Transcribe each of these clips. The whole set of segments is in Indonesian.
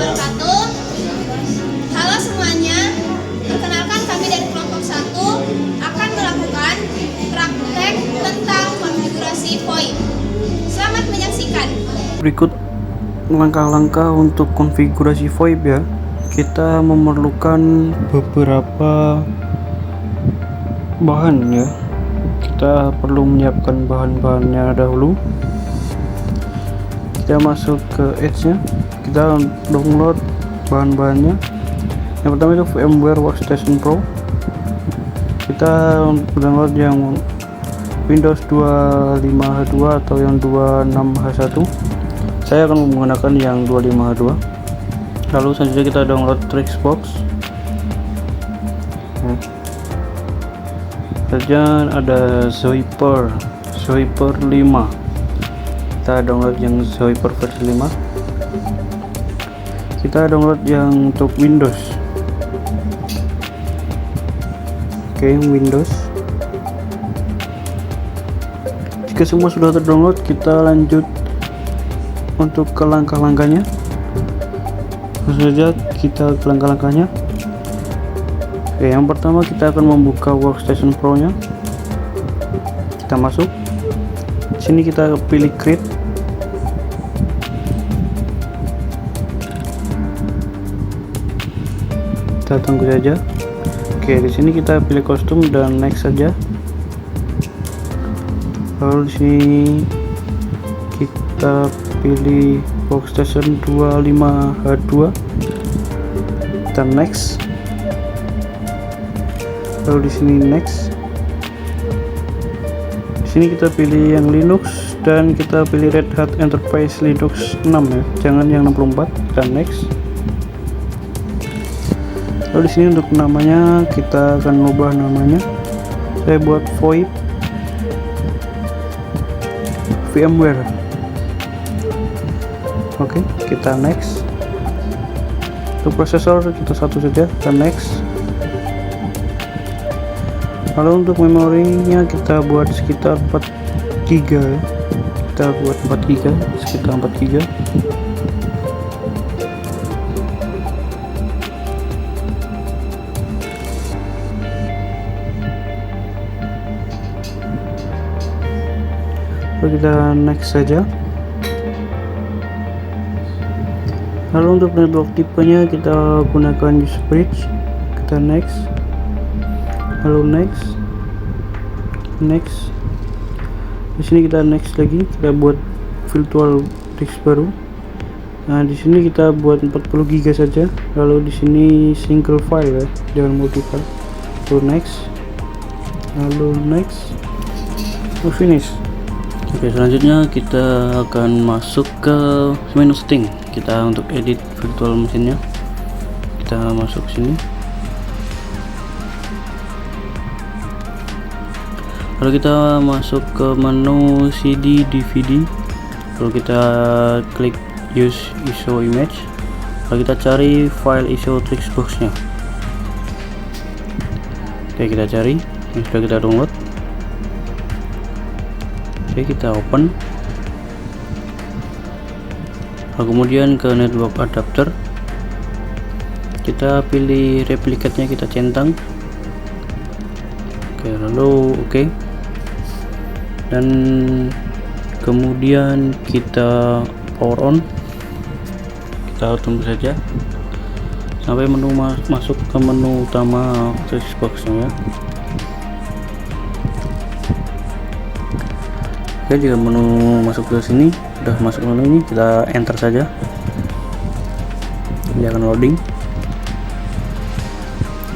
wabarakatuh. Halo semuanya, perkenalkan kami dari kelompok 1 akan melakukan praktek tentang konfigurasi VoIP. Selamat menyaksikan. Berikut langkah-langkah untuk konfigurasi VoIP ya. Kita memerlukan beberapa bahan ya. Kita perlu menyiapkan bahan-bahannya dahulu. Kita masuk ke Edge-nya, kita download bahan-bahannya. Yang pertama itu VMware Workstation Pro. Kita download yang Windows 25H2 atau yang 26H1. Saya akan menggunakan yang 25H2. Lalu selanjutnya kita download Trixbox. Saja ada Zoiper 5. Kita download yang Zoiper versi 5. Kita download yang untuk Windows. Oke, Windows. Jika semua sudah terdownload, kita lanjut untuk ke langkah-langkahnya. Langsung saja kita ke langkah-langkahnya. Oke, yang pertama kita akan membuka Workstation Pro nya. Kita masuk sini, kita pilih create. Kita tunggu saja. Oke, di sini kita pilih kostum dan next saja. Lalu di sini kita pilih Workstation 25H2. Kita next. Lalu di sini next. Di sini kita pilih yang Linux dan kita pilih Red Hat Enterprise Linux 6 ya, jangan yang 64. Kita next. Lalu di sini untuk namanya kita akan ubah namanya. Saya buat VoIP VMware. Oke, kita next. Untuk prosesor kita satu saja, kita next. Lalu untuk memorinya kita buat sekitar 4 GB ya. Kita buat 4 GB, sekitar 4 GB. Lalu kita next saja. Lalu untuk network tipenya kita gunakan UseBridge. Kita next. Lalu next. Di sini kita next lagi, kita buat virtual disk baru. Nah, di sini kita buat 40 GB saja. Lalu di sini single file ya, jangan multi file. Lalu next. Finish. Oke, selanjutnya kita akan masuk ke menu setting. Kita untuk edit virtual mesinnya, kita masuk sini. Lalu kita masuk ke menu CD DVD. Lalu kita klik use ISO image. Lalu kita cari file ISO Trixbox nya. Oke, kita cari. Ini sudah kita download. Oke, kita open. Lalu kemudian ke network adapter. Kita pilih replicate-nya, kita centang. Oke, lalu oke. Dan kemudian kita power on. Kita tunggu saja sampai menu masuk ke menu utama Trixbox nya ya. Oke, jika menu masuk ke sini, sudah masuk menu ini, kita enter saja. Dia akan loading.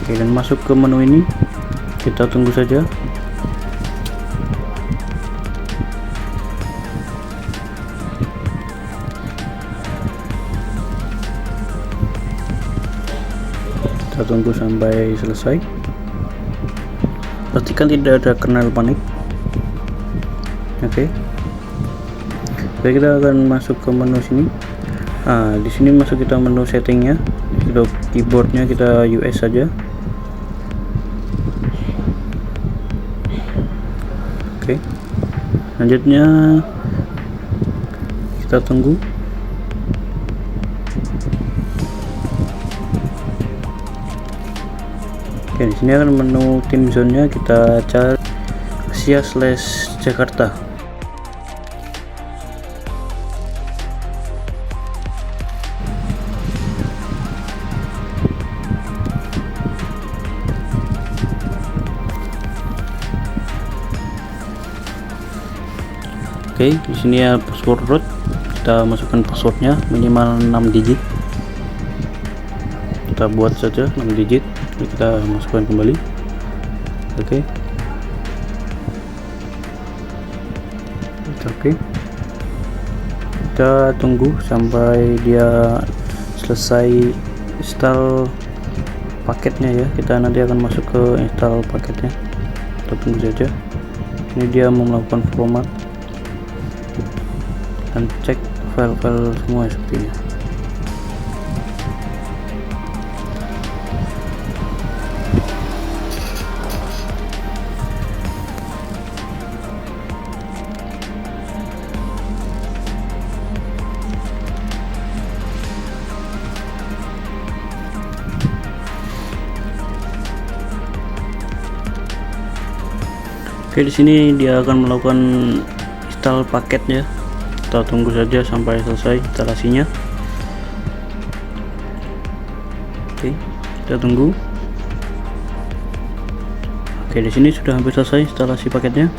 Oke, dan masuk ke menu ini, kita tunggu saja. Kita tunggu sampai selesai. Pastikan tidak ada kernel panik. Oke. Baik, kita akan masuk ke menu sini. Nah, di sini masuk kita menu settingnya. Untuk keyboardnya kita US saja. Oke. Selanjutnya kita tunggu. Oke, di sini akan menu tim zone-nya kita cari Asia/Jakarta. Oke, di sini ya password root. Kita masukkan passwordnya minimal 6 digit. Kita buat saja 6 digit. Lalu kita masukkan kembali. Oke. Oke. Kita tunggu sampai dia selesai install paketnya ya. Kita nanti akan masuk ke install paketnya. Kita tunggu saja. Ini dia mau melakukan format dan cek file-file semua sepertinya. Oke, di sini dia akan melakukan install paketnya. Kita tunggu saja sampai selesai instalasinya. Oke, kita tunggu. Oke, di sini sudah hampir selesai instalasi paketnya.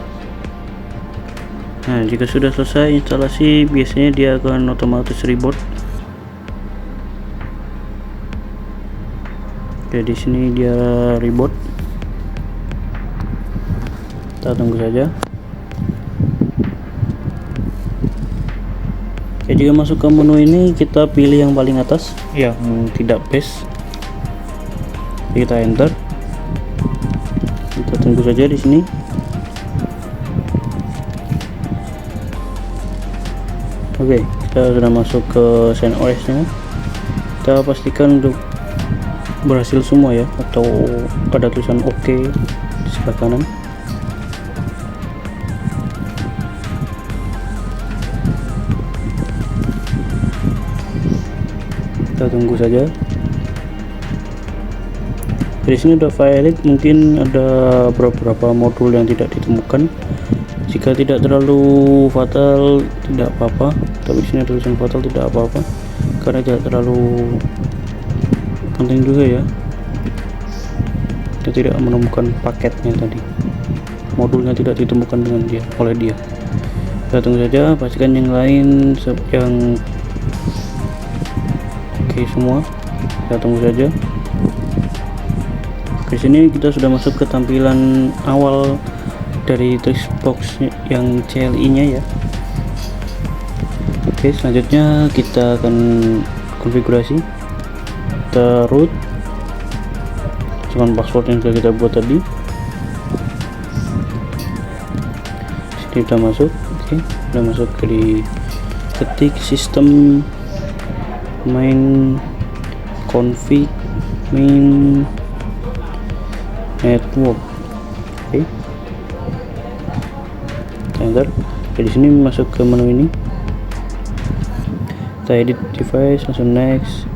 Nah, jika sudah selesai instalasi, biasanya dia akan otomatis reboot. Oke, di sini dia reboot. Kita tunggu saja. Oke, jika masuk ke menu ini kita pilih yang paling atas yang tidak base. Kita enter. Kita tunggu saja di sini. Oke, kita sudah masuk ke CentOS nya. Kita pastikan untuk berhasil semua ya, atau ada tulisan OK di sebelah kanan. Kita tunggu saja. Di sini udah valid, mungkin ada beberapa modul yang tidak ditemukan. Jika tidak terlalu fatal tidak apa-apa, tapi di sini tulisan fatal tidak apa-apa karena tidak terlalu penting juga ya. Kita tidak menemukan paketnya tadi, modulnya tidak ditemukan dengan dia oleh dia. Kita tunggu saja, pastikan yang lain yang oke semua. Kita tunggu saja. Di sini kita sudah masuk ke tampilan awal dari text box yang CLI nya ya. Oke, selanjutnya kita akan konfigurasi. Kita root dengan password yang sudah kita buat tadi. Sini sudah masuk. Oke, sudah masuk ke di ketik sistem main config main network. Oke, enter. Di sini masuk ke menu ini, kita edit device, langsung next.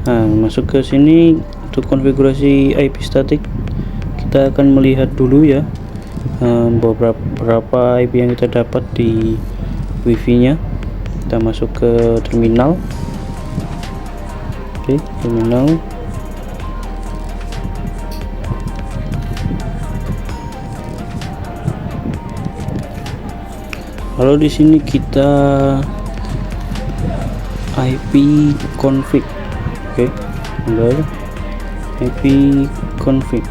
Nah, masuk ke sini untuk konfigurasi IP static. Kita akan melihat dulu ya beberapa IP yang kita dapat di wifi nya. Kita masuk ke terminal. Oke, terminal. Lalu di sini kita IP config. Oke, tinggal IP config.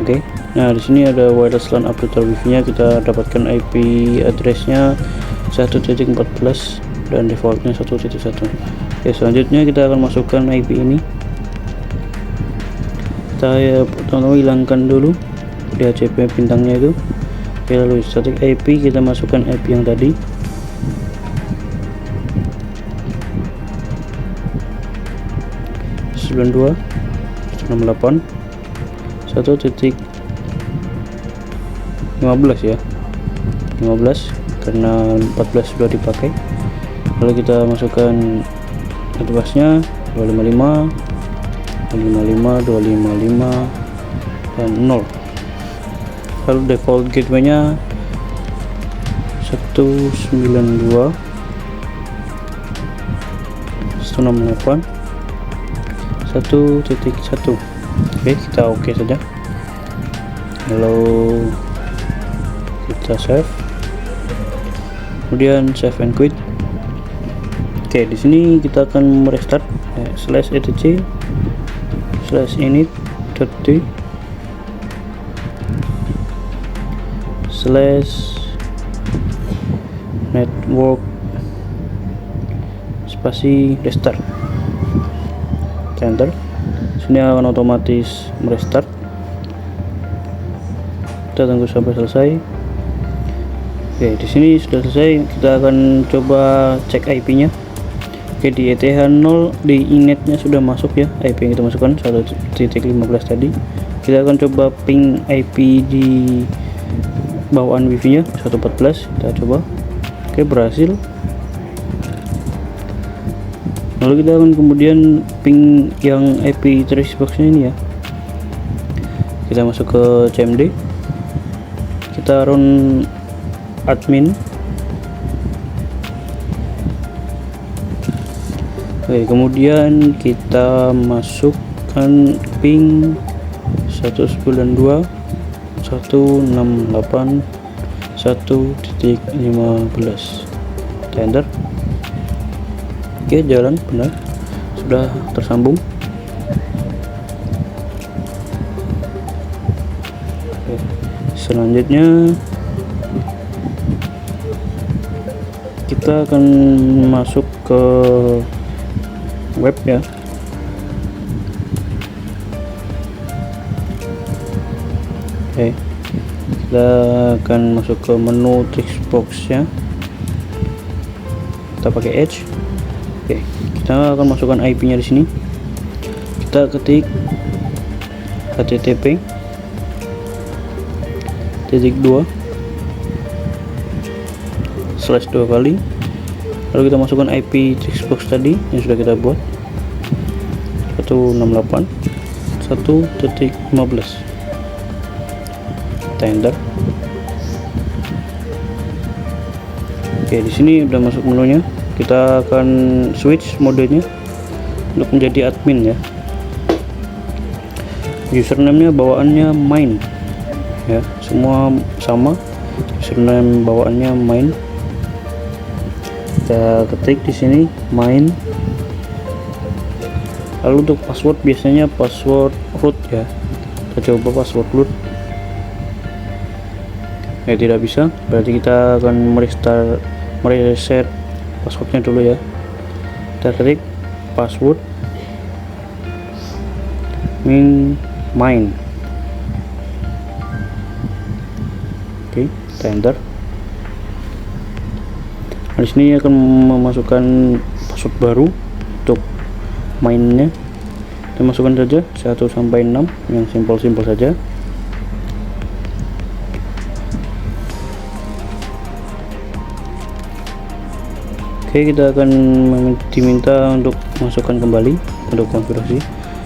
Oke, nah di sini ada wireless LAN update wifi-nya. Kita dapatkan IP address-nya 1.14 dan defaultnya 1.1. Oke, selanjutnya kita akan masukkan IP ini. Kita pertama hilangkan dulu DHCP bintangnya itu. Oke, lalu static IP kita masukkan IP yang tadi. (92 168 1.15 ya, 15 karena 14 sudah dipakai. Lalu kita masukkan address-nya 255 255, 255 dan 0. Lalu default gateway-nya 192 168 1.1. Oke, kita oke saja. Lalu kita save, kemudian save and quit. Oke, di sini kita akan merestart /etc /init.d /network spasi restart. Enter. Sini akan otomatis merestart. Kita tunggu sampai selesai. Oke, di sini sudah selesai. Kita akan coba cek IP-nya. Oke, di ETH0 di initnya sudah masuk ya, IP yang kita masukkan 1.15 tadi. Kita akan coba ping IP di bawaan wifi nya 114. Kita coba. Oke, berhasil. Lalu kita akan kemudian ping yang IP trace box nya ini ya. Kita masuk ke CMD, kita run admin. Oke, kemudian kita masukkan ping 192 168 1.15. Enter. Oke, jalan benar, sudah tersambung. Oke, selanjutnya kita akan masuk ke web ya. Oke, kita akan masuk ke menu text box nya, kita pakai Edge. Oke, kita akan masukkan IP nya di sini. Kita ketik http /2 kali, lalu kita masukkan IP textbox tadi yang sudah kita buat 168 1.15. Kita enter. Oke, di sini udah masuk menunya. Kita akan switch modenya untuk menjadi admin ya. Username-nya bawaannya main ya, semua sama. Username bawaannya main. Kita ketik di sini main. Lalu untuk password biasanya password root ya. Kita coba password root. Ya, tidak bisa, berarti kita akan mereset passwordnya dulu ya. Kita ketik password main. Oke, kita enter. Nah, di sini akan memasukkan password baru untuk mainnya. Kita masukkan saja 1 sampai 6 yang simpel-simpel saja. Oke, kita akan diminta untuk masukkan kembali untuk konfigurasi.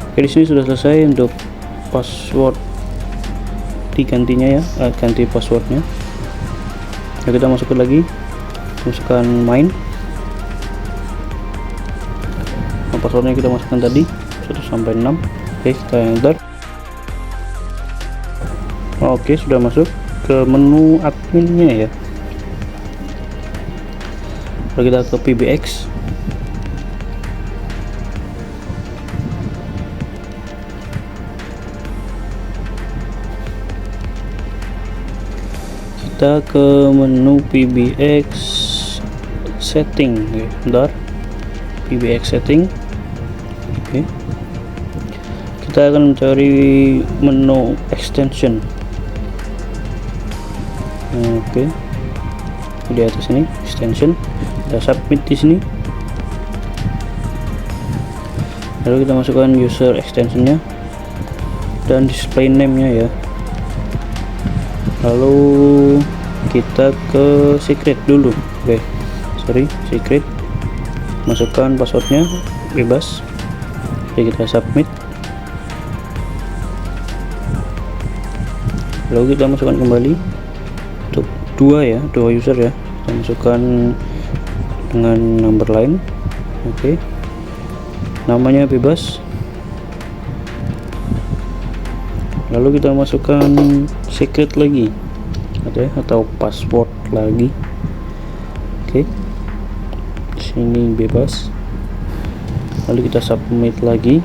Oke, di sini sudah selesai untuk password digantinya ya, ganti passwordnya. Nah, kita masukkan lagi, masukkan main. Nah, passwordnya kita masukkan tadi 1 sampai 6. Oke, kita enter. Oke, sudah masuk ke menu adminnya ya. Lalu kita ke PBX. Kita ke menu PBX setting. Oke, bentar. PBX setting. Oke. Kita akan mencari menu extension. Oke. Di atas ini extension. Kita submit di sini. Lalu kita masukkan user extensionnya dan display name-nya ya. Lalu kita ke secret dulu. Oke, secret. Masukkan passwordnya bebas. Oke, kita submit. lalu kita masukkan kembali untuk dua user ya, kita masukkan dengan number line. Oke, namanya bebas, lalu kita masukkan secret lagi atau password lagi. Oke, sini bebas, lalu kita submit lagi,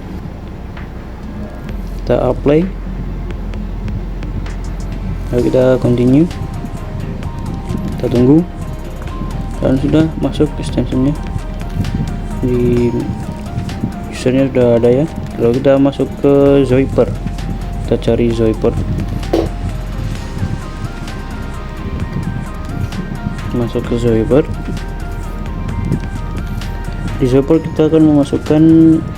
kita apply, lalu kita continue, kita tunggu, dan sudah masuk extensionnya, di usernya sudah ada ya. Lalu kita masuk ke Zoiper, kita cari Zoiper, masuk ke Zoiper. Di Zoiper kita akan memasukkan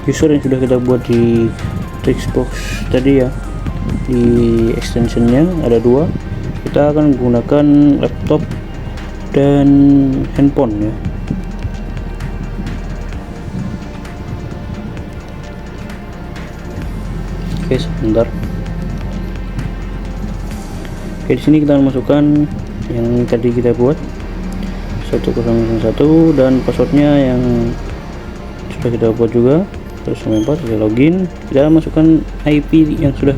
user yang sudah kita buat di Trixbox tadi ya. Di extensionnya ada dua, kita akan menggunakan laptop dan handphone ya. Oke, sebentar. Oke, di sini kita masukkan yang tadi kita buat 1001 dan passwordnya yang sudah kita buat juga. Terus sampai 4 kita login, kita masukkan IP yang sudah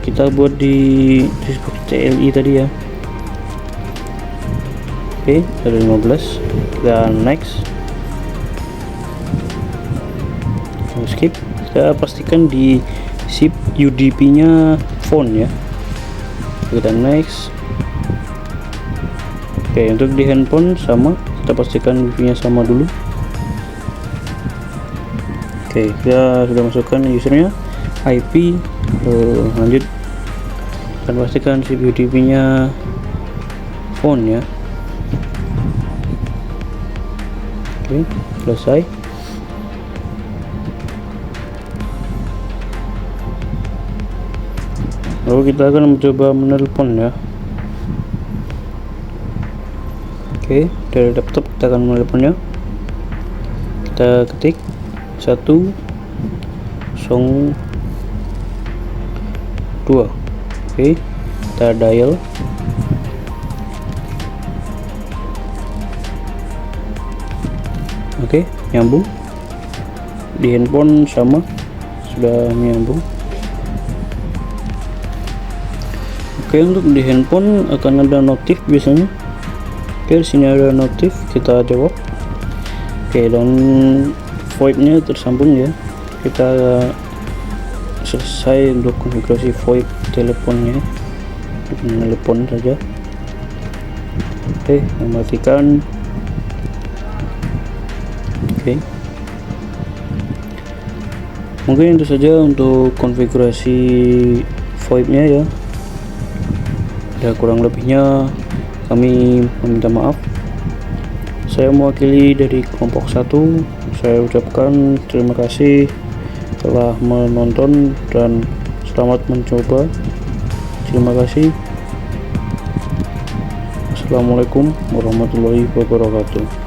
kita buat di Trixbox CLI tadi ya. Oke, ada 15, kita next, skip. Kita pastikan di zip UDP nya phone ya, kita next. Oke, untuk di handphone sama, kita pastikan wifi nya sama dulu. Oke, kita sudah masukkan usernya, IP, lanjut, dan pastikan zip UDP nya phone ya. Oke, selesai. Lalu kita akan mencoba menelpon ya. Oke, dari laptop kita akan menelponnya. Kita ketik 102. Oke, kita dial. Oke, nyambung. Di handphone sama, sudah nyambung. Oke, untuk di handphone akan ada notif biasanya. Oke, di sini ada notif, kita jawab. Oke, dan VoIP-nya tersambung ya. Kita selesai untuk konfigurasi VoIP teleponnya. Telepon saja. Oke, mematikan. Oke, mungkin itu saja untuk konfigurasi VoIP-nya ya. Ya, kurang lebihnya kami meminta maaf. Saya mewakili dari kelompok 1, saya ucapkan terima kasih telah menonton dan selamat mencoba. Terima kasih. Assalamualaikum warahmatullahi wabarakatuh.